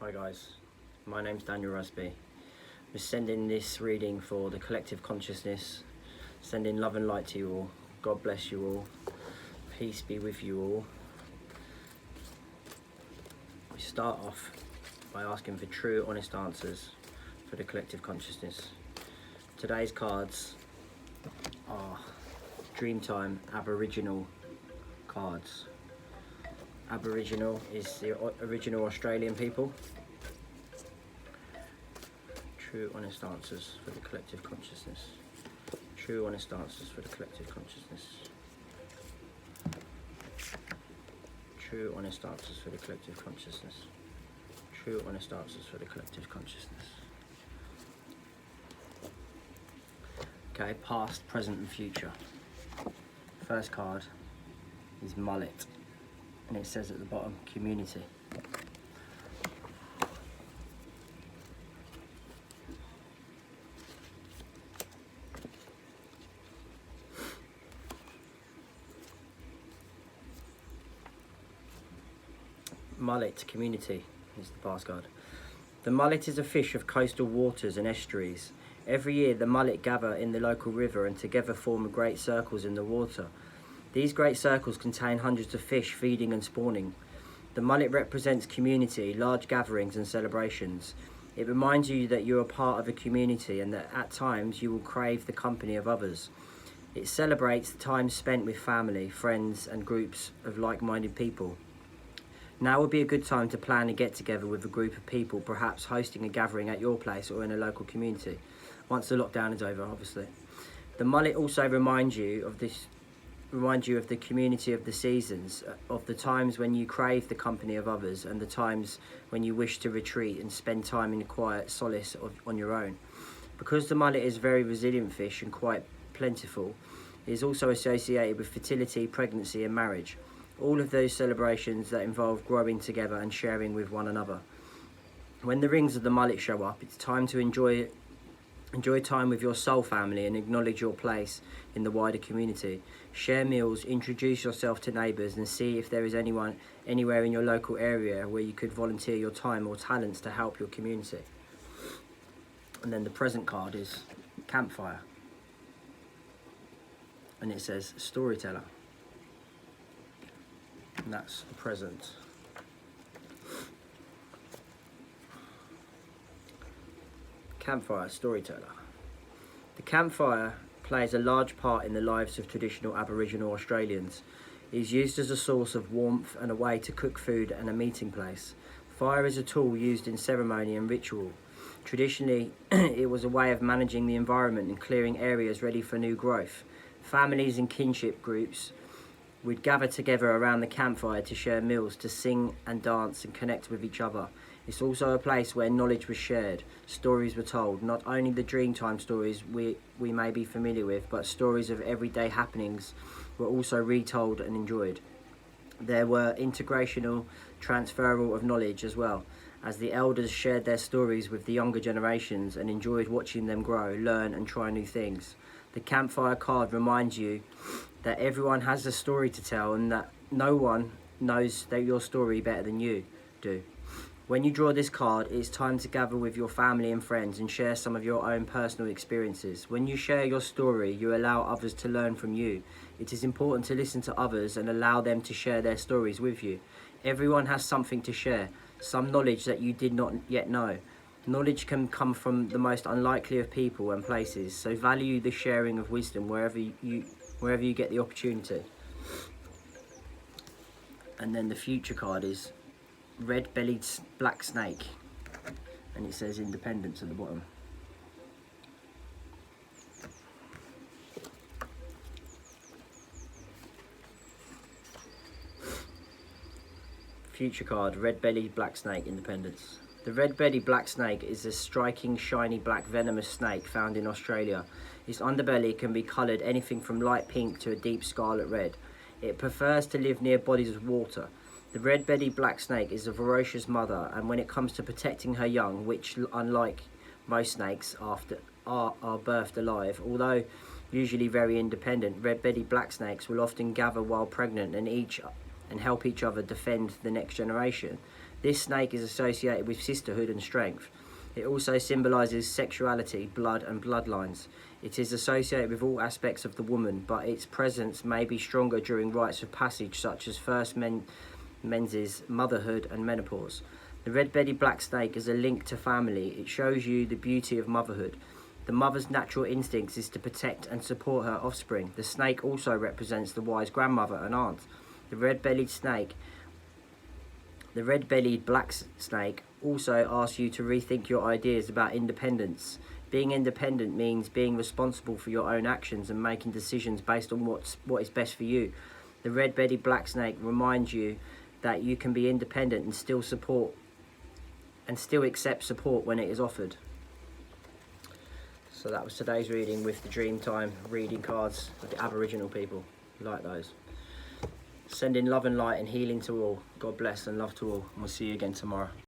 Hi guys, my name's Daniel Rusby. We're sending this reading for the collective consciousness, sending love and light to you all. God bless you all. Peace be with you all. We start off by asking for true, honest answers for the collective consciousness. Today's cards are Dreamtime Aboriginal cards. Aboriginal is the original Australian people. True, honest answers for the collective consciousness. True, honest answers for the collective consciousness. True, honest answers for the collective consciousness. True, honest answers for the collective consciousness. Okay, past, present and future. First card is Mullet, and it says at the bottom, community. Mullet, community, is the past card. The mullet is a fish of coastal waters and estuaries. Every year the mullet gather in the local river and together form great circles in the water. These great circles contain hundreds of fish feeding and spawning. The mullet represents community, large gatherings and celebrations. It reminds you that you are part of a community and that at times you will crave the company of others. It celebrates the time spent with family, friends and groups of like-minded people. Now would be a good time to plan a get-together with a group of people, perhaps hosting a gathering at your place or in a local community, once the lockdown is over, obviously. The mullet also reminds you of the community of the seasons, of the times when you crave the company of others and the times when you wish to retreat and spend time in quiet solace on your own. Because the mullet is a very resilient fish and quite plentiful, it is also associated with fertility, pregnancy and marriage. All of those celebrations that involve growing together and sharing with one another. When the rings of the mullet show up, it's time to enjoy time with your soul family and acknowledge your place in the wider community. Share meals, introduce yourself to neighbours and see if there is anyone anywhere in your local area where you could volunteer your time or talents to help your community. And then the present card is Campfire. And it says storyteller. And that's the present. Campfire, storyteller. The campfire plays a large part in the lives of traditional Aboriginal Australians. It is used as a source of warmth and a way to cook food and a meeting place. Fire is a tool used in ceremony and ritual. Traditionally, it was a way of managing the environment and clearing areas ready for new growth. Families and kinship groups would gather together around the campfire to share meals, to sing and dance and connect with each other. It's also a place where knowledge was shared, stories were told, not only the Dreamtime stories we may be familiar with, but stories of everyday happenings were also retold and enjoyed. There were integrational transferal of knowledge as well, as the elders shared their stories with the younger generations and enjoyed watching them grow, learn and try new things. The campfire card reminds you that everyone has a story to tell and that no one knows your story better than you do. When you draw this card, it's time to gather with your family and friends and share some of your own personal experiences. When you share your story, you allow others to learn from you. It is important to listen to others and allow them to share their stories with you. Everyone has something to share, some knowledge that you did not yet know. Knowledge can come from the most unlikely of people and places, so value the sharing of wisdom wherever you get the opportunity. And then the future card is Red-Bellied Black Snake, and it says independence at the bottom. Future card, Red-Bellied Black Snake, independence. The red-bellied black snake is a striking, shiny black venomous snake found in Australia. Its underbelly can be coloured anything from light pink to a deep scarlet red. It prefers to live near bodies of water. The red-bellied black snake is a ferocious mother, and when it comes to protecting her young, which unlike most snakes are birthed alive, although usually very independent, red-bellied black snakes will often gather while pregnant and help each other defend the next generation. This snake is associated with sisterhood and strength. It also symbolises sexuality, blood and bloodlines. It is associated with all aspects of the woman, but its presence may be stronger during rites of passage such as first menses, motherhood and menopause. The red-bellied black snake is a link to family. It shows you the beauty of motherhood. The mother's natural instincts is to protect and support her offspring. The snake also represents the wise grandmother and aunt. The red-bellied black snake also asks you to rethink your ideas about independence. Being independent means being responsible for your own actions and making decisions based on what is best for you. The red-bellied black snake reminds you that you can be independent and still accept support when it is offered. So that was today's reading with the Dreamtime reading cards of the Aboriginal people. Like those. Sending love and light and healing to all. God bless and love to all. And we'll see you again tomorrow.